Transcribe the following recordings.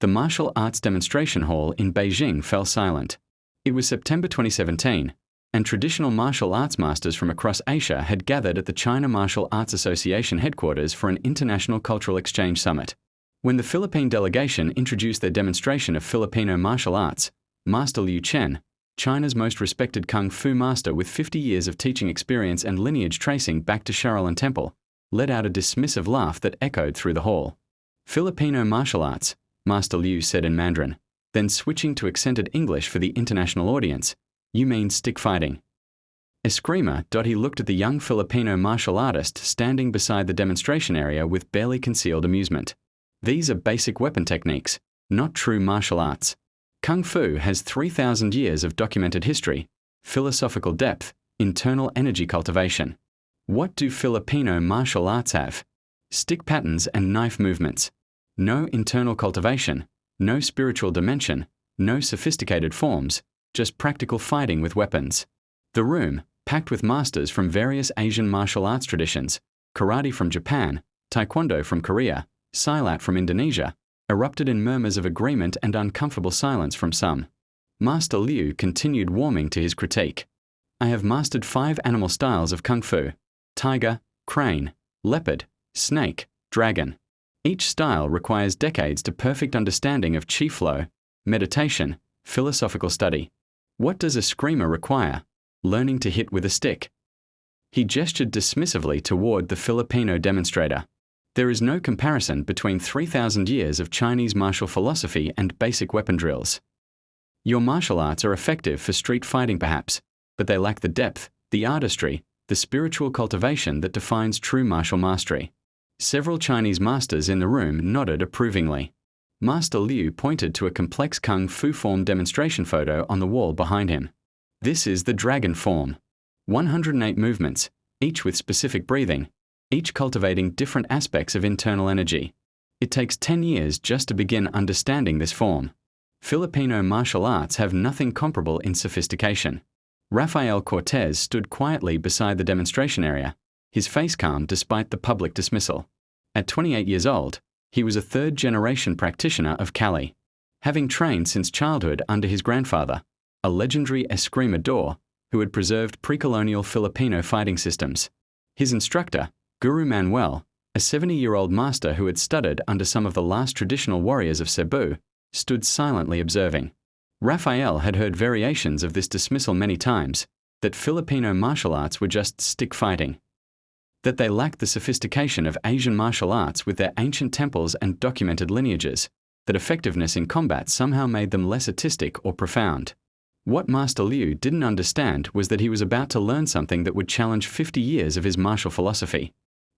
The martial arts demonstration hall in Beijing fell silent. It was September 2017, and traditional martial arts masters from across Asia had gathered at the China Martial Arts Association headquarters for an international cultural exchange summit. When the Philippine delegation introduced their demonstration of Filipino martial arts, Master Liu Chen, China's most respected kung fu master with 50 years of teaching experience and lineage tracing back to Shaolin Temple, let out a dismissive laugh that echoed through the hall. "Filipino martial arts," Master Liu said in Mandarin, then switching to accented English for the international audience. "You mean stick fighting?" Eskrima. He looked at the young Filipino martial artist standing beside the demonstration area with barely concealed amusement. "These are basic weapon techniques, not true martial arts. Kung Fu has 3,000 years of documented history, philosophical depth, internal energy cultivation. What do Filipino martial arts have? Stick patterns and knife movements. No internal cultivation, no spiritual dimension, no sophisticated forms, just practical fighting with weapons." The room, packed with masters from various Asian martial arts traditions, karate from Japan, taekwondo from Korea, silat from Indonesia, erupted in murmurs of agreement and uncomfortable silence from some. Master Liu continued warming to his critique. "I have mastered 5 animal styles of Kung Fu: tiger, crane, leopard, snake, dragon. Each style requires decades to perfect understanding of chi flow, meditation, philosophical study. What does a screamer require? Learning to hit with a stick." He gestured dismissively toward the Filipino demonstrator. "There is no comparison between 3,000 years of Chinese martial philosophy and basic weapon drills. Your martial arts are effective for street fighting perhaps, but they lack the depth, the artistry, the spiritual cultivation that defines true martial mastery." Several Chinese masters in the room nodded approvingly. Master Liu pointed to a complex Kung Fu form demonstration photo on the wall behind him. "This is the dragon form. 108 movements, each with specific breathing, each cultivating different aspects of internal energy. It takes 10 years just to begin understanding this form. Filipino martial arts have nothing comparable in sophistication." Rafael Cortez stood quietly beside the demonstration area, his face calm despite the public dismissal. At 28 years old, he was a third-generation practitioner of Kali, having trained since childhood under his grandfather, a legendary escrimador who had preserved pre-colonial Filipino fighting systems. His instructor, Guru Manuel, a 70-year-old master who had studied under some of the last traditional warriors of Cebu, stood silently observing. Rafael had heard variations of this dismissal many times, that Filipino martial arts were just stick fighting, that they lacked the sophistication of Asian martial arts with their ancient temples and documented lineages, that effectiveness in combat somehow made them less artistic or profound. What Master Liu didn't understand was that he was about to learn something that would challenge 50 years of his martial philosophy.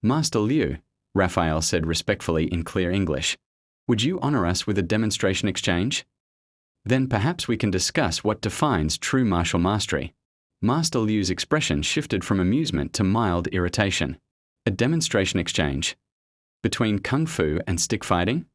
"Master Liu," Rafael said respectfully in clear English, "would you honor us with a demonstration exchange? Then perhaps we can discuss what defines true martial mastery." Master Liu's expression shifted from amusement to mild irritation. "A demonstration exchange? Between Kung Fu and stick fighting?"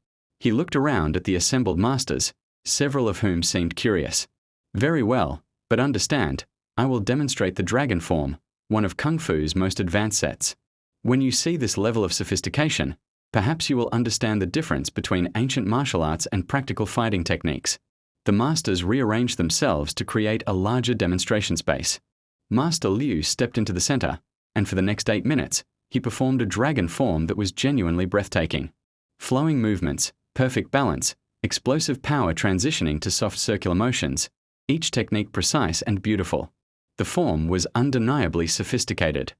He looked around at the assembled masters, several of whom seemed curious. "Very well, but understand, I will demonstrate the dragon form, one of Kung Fu's most advanced sets. When you see this level of sophistication, perhaps you will understand the difference between ancient martial arts and practical fighting techniques." The masters rearranged themselves to create a larger demonstration space. Master Liu stepped into the center, and for the next 8 minutes, he performed a dragon form that was genuinely breathtaking. Flowing movements, perfect balance, explosive power transitioning to soft circular motions, each technique precise and beautiful. The form was undeniably sophisticated,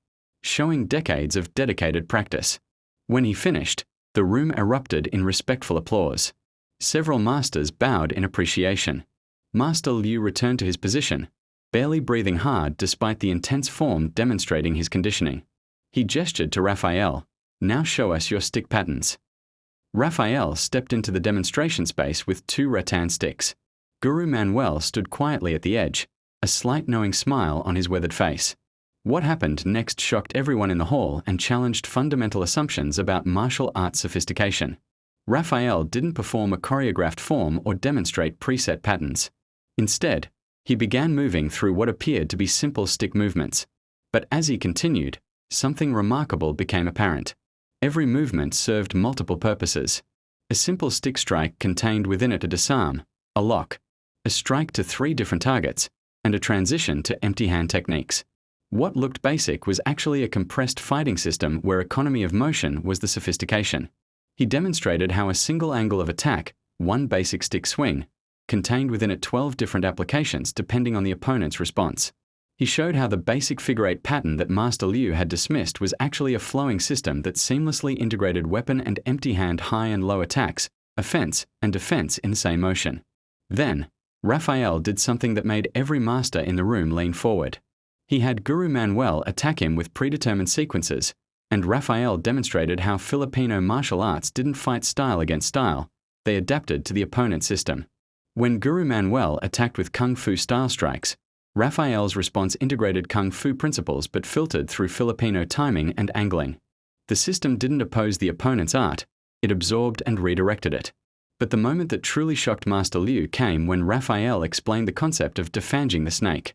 showing decades of dedicated practice. When he finished, the room erupted in respectful applause. Several masters bowed in appreciation. Master Liu returned to his position, barely breathing hard despite the intense form demonstrating his conditioning. He gestured to Rafael, "Now show us your stick patterns." Rafael stepped into the demonstration space with 2 rattan sticks. Guru Manuel stood quietly at the edge, a slight knowing smile on his weathered face. What happened next shocked everyone in the hall and challenged fundamental assumptions about martial arts sophistication. Rafael didn't perform a choreographed form or demonstrate preset patterns. Instead, he began moving through what appeared to be simple stick movements. But as he continued, something remarkable became apparent. Every movement served multiple purposes. A simple stick strike contained within it a disarm, a lock, a strike to 3 different targets, and a transition to empty hand techniques. What looked basic was actually a compressed fighting system where economy of motion was the sophistication. He demonstrated how a single angle of attack, one basic stick swing, contained within it 12 different applications depending on the opponent's response. He showed how the basic figure-8 pattern that Master Liu had dismissed was actually a flowing system that seamlessly integrated weapon and empty hand high and low attacks, offense and defense in the same motion. Then, Rafael did something that made every master in the room lean forward. He had Guru Manuel attack him with predetermined sequences, and Rafael demonstrated how Filipino martial arts didn't fight style against style, they adapted to the opponent's system. When Guru Manuel attacked with Kung Fu style strikes, Rafael's response integrated Kung Fu principles but filtered through Filipino timing and angling. The system didn't oppose the opponent's art, it absorbed and redirected it. But the moment that truly shocked Master Liu came when Rafael explained the concept of defanging the snake.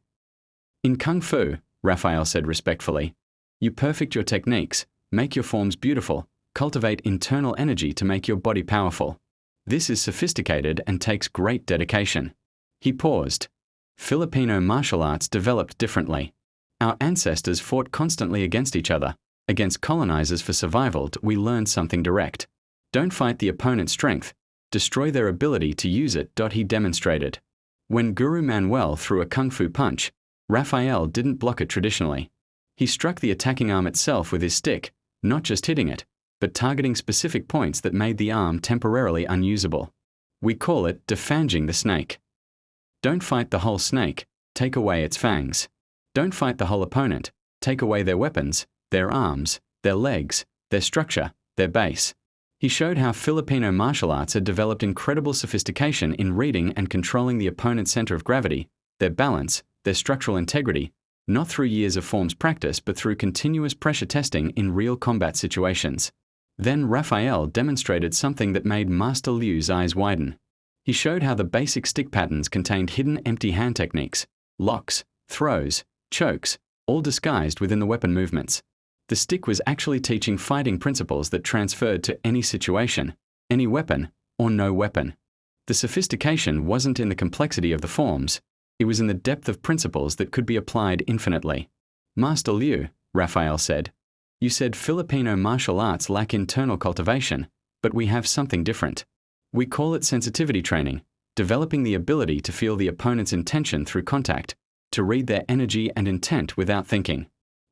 In Kung Fu, Rafael said respectfully, you perfect your techniques, make your forms beautiful, cultivate internal energy to make your body powerful. This is sophisticated and takes great dedication. He paused. Filipino martial arts developed differently. Our ancestors fought constantly against each other. Against colonizers for survival, we learned something direct. Don't fight the opponent's strength. Destroy their ability to use it. He demonstrated. When Guru Manuel threw a Kung Fu punch, Rafael didn't block it traditionally. He struck the attacking arm itself with his stick, not just hitting it, but targeting specific points that made the arm temporarily unusable. We call it defanging the snake. Don't fight the whole snake, take away its fangs. Don't fight the whole opponent, take away their weapons, their arms, their legs, their structure, their base. He showed how Filipino martial arts had developed incredible sophistication in reading and controlling the opponent's center of gravity, their balance, their structural integrity, not through years of forms practice but through continuous pressure testing in real combat situations. Then Rafael demonstrated something that made Master Liu's eyes widen. He showed how the basic stick patterns contained hidden empty hand techniques, locks, throws, chokes, all disguised within the weapon movements. The stick was actually teaching fighting principles that transferred to any situation, any weapon, or no weapon. The sophistication wasn't in the complexity of the forms, it was in the depth of principles that could be applied infinitely. Master Liu, Rafael said, you said Filipino martial arts lack internal cultivation, but we have something different. We call it sensitivity training, developing the ability to feel the opponent's intention through contact, to read their energy and intent without thinking.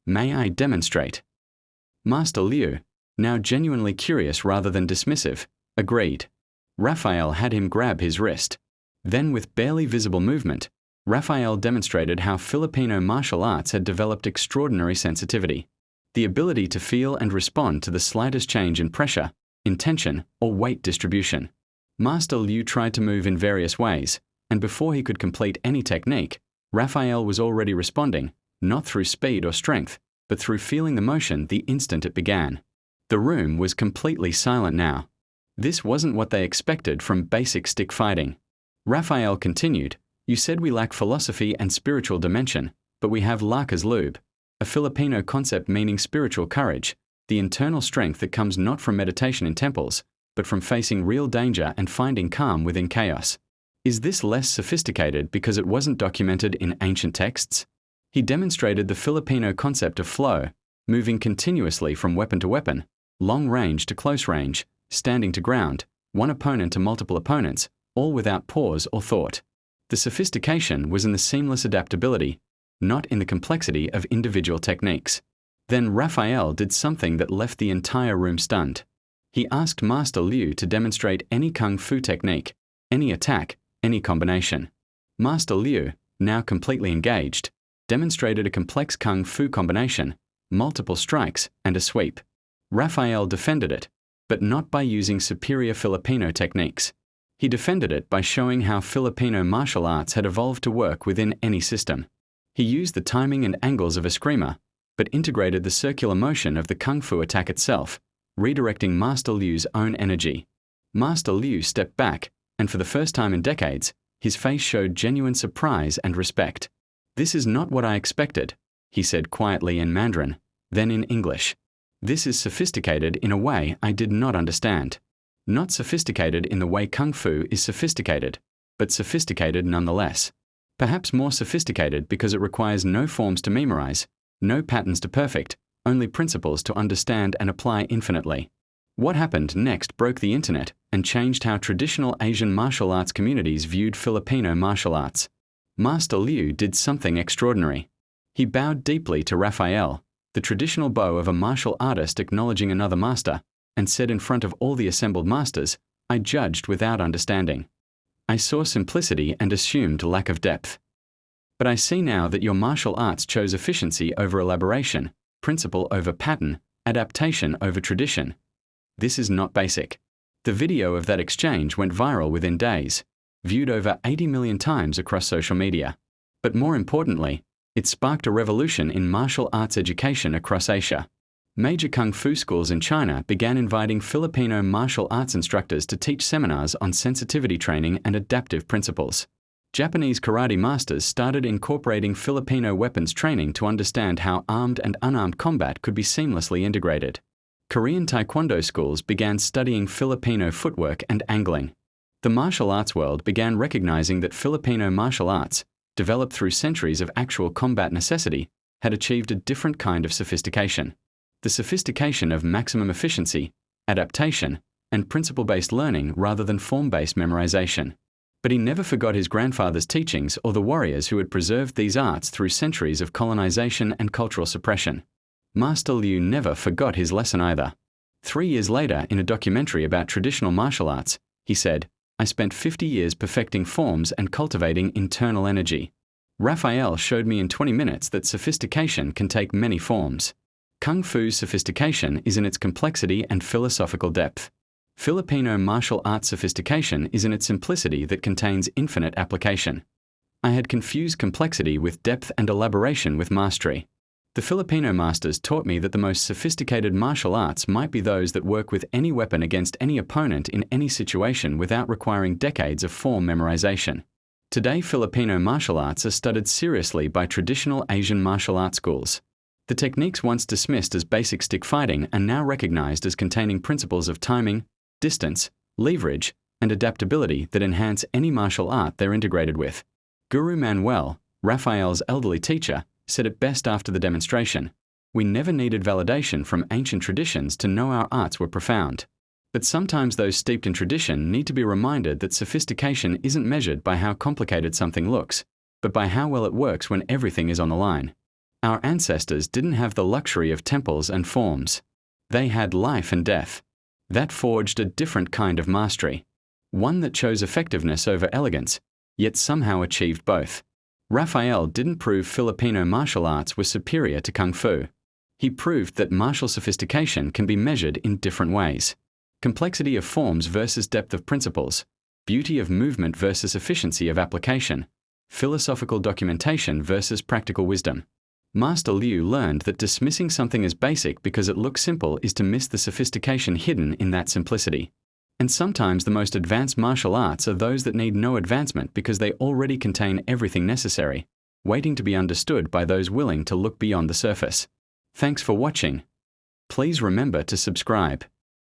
May I demonstrate? Master Liu, now genuinely curious rather than dismissive, agreed. Rafael had him grab his wrist. Then with barely visible movement, Rafael demonstrated how Filipino martial arts had developed extraordinary sensitivity, the ability to feel and respond to the slightest change in pressure, intention, or weight distribution. Master Liu tried to move in various ways, and before he could complete any technique, Rafael was already responding, not through speed or strength, but through feeling the motion the instant it began. The room was completely silent now. This wasn't what they expected from basic stick fighting. Rafael continued, you said we lack philosophy and spiritual dimension, but we have Laka's lube, a Filipino concept meaning spiritual courage, the internal strength that comes not from meditation in temples, but from facing real danger and finding calm within chaos. Is this less sophisticated because it wasn't documented in ancient texts? He demonstrated the Filipino concept of flow, moving continuously from weapon to weapon, long range to close range, standing to ground, one opponent to multiple opponents, all without pause or thought. The sophistication was in the seamless adaptability, not in the complexity of individual techniques. Then Rafael did something that left the entire room stunned. He asked Master Liu to demonstrate any Kung Fu technique, any attack, any combination. Master Liu, now completely engaged, demonstrated a complex Kung Fu combination, multiple strikes, and a sweep. Rafael defended it, but not by using superior Filipino techniques. He defended it by showing how Filipino martial arts had evolved to work within any system. He used the timing and angles of a screamer, but integrated the circular motion of the Kung Fu attack itself, redirecting Master Liu's own energy. Master Liu stepped back, and for the first time in decades, his face showed genuine surprise and respect. This is not what I expected, he said quietly in Mandarin, then in English. This is sophisticated in a way I did not understand. Not sophisticated in the way Kung Fu is sophisticated, but sophisticated nonetheless. Perhaps more sophisticated because it requires no forms to memorize, no patterns to perfect, only principles to understand and apply infinitely. What happened next broke the internet and changed how traditional Asian martial arts communities viewed Filipino martial arts. Master Liu did something extraordinary. He bowed deeply to Rafael, the traditional bow of a martial artist acknowledging another master, and said in front of all the assembled masters, "I judged without understanding. I saw simplicity and assumed lack of depth. But I see now that your martial arts chose efficiency over elaboration, principle over pattern, adaptation over tradition. This is not basic." The video of that exchange went viral within days, viewed over 80 million times across social media. But more importantly, it sparked a revolution in martial arts education across Asia. Major Kung Fu schools in China began inviting Filipino martial arts instructors to teach seminars on sensitivity training and adaptive principles. Japanese karate masters started incorporating Filipino weapons training to understand how armed and unarmed combat could be seamlessly integrated. Korean taekwondo schools began studying Filipino footwork and angling. The martial arts world began recognizing that Filipino martial arts, developed through centuries of actual combat necessity, had achieved a different kind of sophistication. The sophistication of maximum efficiency, adaptation, and principle-based learning rather than form-based memorization. But he never forgot his grandfather's teachings or the warriors who had preserved these arts through centuries of colonization and cultural suppression. Master Liu never forgot his lesson either. 3 years later, in a documentary about traditional martial arts, he said, "I spent 50 years perfecting forms and cultivating internal energy. Rafael showed me in 20 minutes that sophistication can take many forms. Kung Fu's sophistication is in its complexity and philosophical depth. Filipino martial arts sophistication is in its simplicity that contains infinite application. I had confused complexity with depth and elaboration with mastery. The Filipino masters taught me that the most sophisticated martial arts might be those that work with any weapon against any opponent in any situation without requiring decades of form memorization. Today, Filipino martial arts are studied seriously by traditional Asian martial arts schools. The techniques once dismissed as basic stick fighting are now recognized as containing principles of timing, distance, leverage, and adaptability that enhance any martial art they're integrated with. Guru Manuel, Rafael's elderly teacher, said it best after the demonstration, "We never needed validation from ancient traditions to know our arts were profound. But sometimes those steeped in tradition need to be reminded that sophistication isn't measured by how complicated something looks, but by how well it works when everything is on the line. Our ancestors didn't have the luxury of temples and forms. They had life and death. That forged a different kind of mastery, one that chose effectiveness over elegance, yet somehow achieved both." Rafael didn't prove Filipino martial arts were superior to Kung Fu. He proved that martial sophistication can be measured in different ways. Complexity of forms versus depth of principles, beauty of movement versus efficiency of application, philosophical documentation versus practical wisdom. Master Liu learned that dismissing something as basic because it looks simple is to miss the sophistication hidden in that simplicity. And sometimes the most advanced martial arts are those that need no advancement because they already contain everything necessary, waiting to be understood by those willing to look beyond the surface. Thanks for watching. Please remember to subscribe.